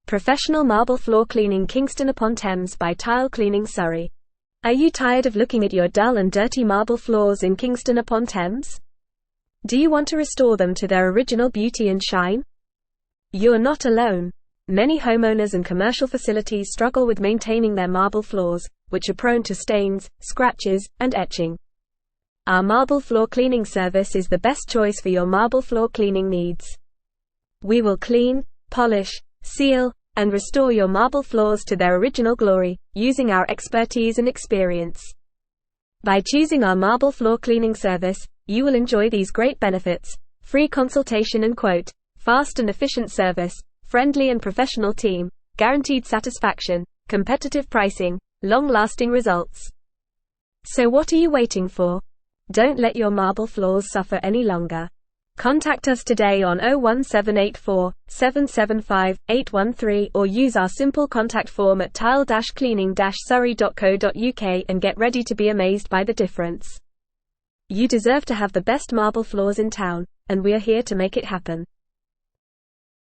Professional marble floor cleaning Kingston upon Thames by Tile Cleaning Surrey. Are you tired of looking at your dull and dirty marble floors in Kingston upon Thames? Do you want to restore them to their original beauty and shine? You're not alone. Many homeowners and commercial facilities struggle with maintaining their marble floors, which are prone to stains, scratches, and etching. Our marble floor cleaning service is the best choice for your marble floor cleaning needs. We will clean, polish, seal, and restore your marble floors to their original glory, using our expertise and experience. By choosing our marble floor cleaning service, you will enjoy these great benefits: free consultation and quote, fast and efficient service, friendly and professional team, guaranteed satisfaction, competitive pricing, long-lasting results. So what are you waiting for? Don't let your marble floors suffer any longer. Contact us today on 01784 775 813 or use our simple contact form at tile-cleaning-surrey.co.uk and get ready to be amazed by the difference. You deserve to have the best marble floors in town, and we are here to make it happen.